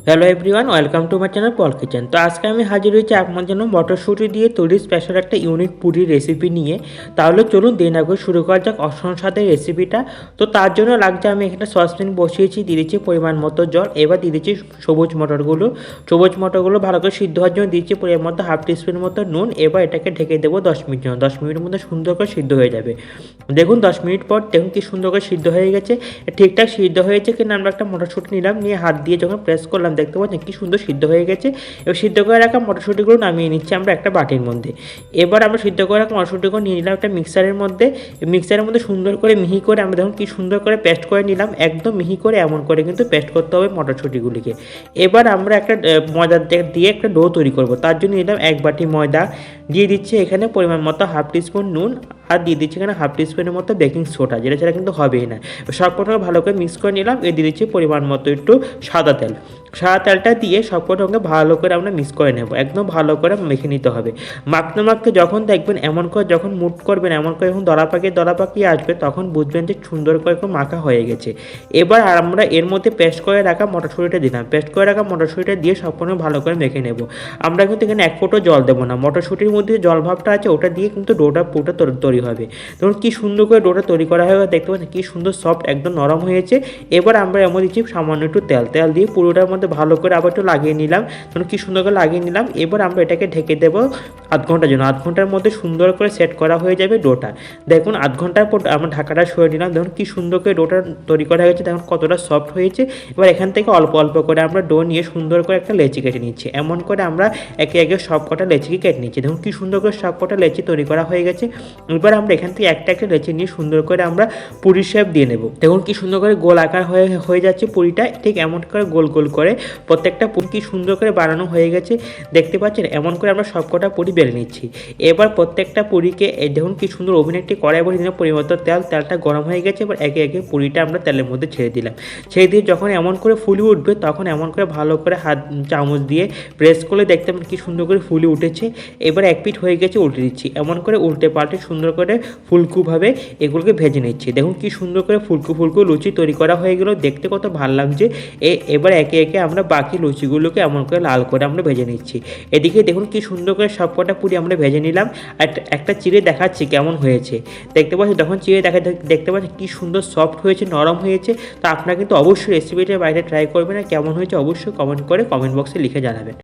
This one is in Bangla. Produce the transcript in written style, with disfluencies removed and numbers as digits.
Hello everyone, welcome to my channel Paul kitchen. তো আজকে আমি হাজির হয়েছি আপনার জন্য মটরশুঁটি দিয়ে তৈরি স্পেশাল একটা ইউনিক পুরির রেসিপি নিয়ে। তাহলে চলুন দেরি না করে শুরু করা যাক অসাধারণ স্বাদের রেসিপিটা। তো তার জন্য লাগছে, আমি এখানে সসপ্যান বসিয়েছি, দিয়ে দিচ্ছি পরিমাণ মতো জল। এবার দিয়ে দিচ্ছি সবুজ মটরগুলো ভালো করে সিদ্ধ হওয়ার জন্য দিচ্ছি পরিমাণ মতো হাফ টিস্পুনের মতো নুন। এবার এটাকে ঢেকে দেবো 10 মিনিট জন্য। 10 মিনিটের মধ্যে সুন্দর করে সিদ্ধ হয়ে যাবে। দেখুন 10 মিনিট পর দেখুন কি সুন্দর করে সিদ্ধ হয়ে গেছে। ঠিকঠাক সিদ্ধ হয়েছে কিনা আমরা একটা মটরশুঁটি নিলাম, নিয়ে হাত দিয়ে যখন প্রেস করলাম দেখতে পাচ্ছেন কি সুন্দর সিদ্ধ হয়ে গেছে। এবার সিদ্ধ করে রাখা মটরশুঁটিগুলো নামিয়ে নিচ্ছি আমরা একটা বাটির মধ্যে। এবার আমরা সিদ্ধ করে রাখা মটরশুঁটিগুলো নিয়ে নিলাম একটা মিক্সারের মধ্যে। সুন্দর করে মিহি করে আমরা দেখুন কি সুন্দর করে পেস্ট করে নিলাম, একদম মিহি করে, এমন করে কিন্তু পেস্ট করতে হবে মটরশুঁটিগুলিকে। এবার আমরা একটা ময়দা দিয়ে একটা ডো তৈরি করব। তার জন্য নিলাম 1 বাটি ময়দা, দিয়ে দিচ্ছি এখানে পরিমাণ মতো হাফ টিস্পুন নুন, আর দিয়ে দিচ্ছি এখানে হাফ টিস্পুনের মতো বেকিং সোডা, যেটা ছাড়া কিন্তু হবেই না। সব কটাকে ভালো করে মিক্স করে নিলাম। দিয়ে দিচ্ছি পরিমাণ মতো একটু সাদা তেলটা দিয়ে সব কটাকে ভালো করে আমরা মিক্স করে নেব। একদম ভালো করে মেখে নিতে হবে। মাখতে যখন দেখবেন এমন করে, যখন মুট করবেন এমন করে, যখন দলা পাকিয়ে আসবে, তখন বুঝবেন যে সুন্দর করে মাখা হয়ে গেছে। এবার আমরা এর মধ্যে পেস্ট করে রাখা মটরশুঁটিটা দিলাম। পেস্ট করে রাখা মটরশুঁটিটা দিয়ে সম্পূর্ণ ভালো করে মেখে নেব। আমরা কিন্তু এখানে 1 ফোঁটা জল দেবো না। মটরশুঁটির মধ্যে জল ভাবটা আছে, ওটা দিয়ে কিন্তু ডোটা তৈরি হবে। ধরুন কি সুন্দর করে ডোটা তৈরি করা হবে, দেখতে পাচ্ছেন কি সুন্দর সফট, একদম নরম হয়েছে। এবার আমরা এর মধ্যে দিচ্ছি সামান্য একটু তেল দিয়ে পুরোটার মধ্যে ভালো করে আবার একটু লাগিয়ে নিলাম। ধরুন কি সুন্দর করে লাগিয়ে নিলাম। এবার আমরা এটাকে ঢেকে দেবো আধ ঘন্টার জন্য। আধ ঘন্টার মধ্যে সুন্দর করে সেট করা হয়ে যাবে ডোটা। দেখুন আধ ঘন্টার পর আমরা ঢাকাটা সরিয়ে নিলাম। দেখুন কি সুন্দর করে ডোটা তৈরি করা হয়েছে, দেখুন কতটা সফট হয়েছে। এবার এখান থেকে অল্প অল্প করে আমরা ডো নিয়ে সুন্দর করে একটা লেচি কেটে নিচ্ছি। এমন করে আমরা একে একে সব কটা লেচিকে কেটে নিচ্ছি। দেখুন কি সুন্দর করে সব কটা লেচি তৈরি করা হয়ে গেছে। এবার আমরা এখান থেকে একটা লেচি নিয়ে সুন্দর করে আমরা পুরি শেপ দিয়ে নেব। দেখুন কি সুন্দর করে গোল আকার হয়ে যাচ্ছে পুরিটা। ঠিক এমন করে গোল গোল করে প্রত্যেকটা পুরি কি সুন্দর করে বানানো হয়ে গেছে, দেখতে পাচ্ছেন। এমন করে আমরা সবকটা পুরি বেলে নিচ্ছি। এবার প্রত্যেকটা পুরিকে দেখুন কি সুন্দর ওভেনে একটি কড়াই বসিয়ে দিলাম পরিমাণ মতো তেলটা গরম হয়ে গেছে। এবার একে একে পুরিটা আমরা তেলের মধ্যে ছেড়ে দিলাম। ছেড়ে দিয়ে যখন এমন করে ফুলে উঠবে, তখন এমন করে ভালো করে হাত চামচ দিয়ে প্রেস করলে দেখতে পাবেন কি সুন্দর করে ফুলে উঠেছে। এবার এক পিঠ হয়ে গেছে, উল্টে দিচ্ছি। এমন করে উল্টে পাল্টে সুন্দর করে ফুলকুভাবে এগুলোকে ভেজে নিচ্ছি। দেখুন কি সুন্দর করে ফুলকু লুচি তৈরি করা হয়ে গেল, দেখতে কত ভালো লাগছে। এবার একে একে আমরা বাকি লুচিগুলোকে এমন করে লাল করে আমরা ভেজে নিচ্ছি। এদিকে দেখুন কি সুন্দর করে সবকটা পুরি আমরা ভেজে নিলাম। আর একটা চিড়ে দেখাচ্ছি কেমন হয়েছে, দেখতে পাচ্ছি। তখন চিড়ে দেখতে পাচ্ছি কি সুন্দর সফট হয়েছে, নরম হয়েছে। তো আপনারা কিন্তু অবশ্যই রেসিপিটা বাইরে ট্রাই করবেন, আর কেমন হয়েছে অবশ্যই কমেন্ট বক্সে লিখে জানাবেন।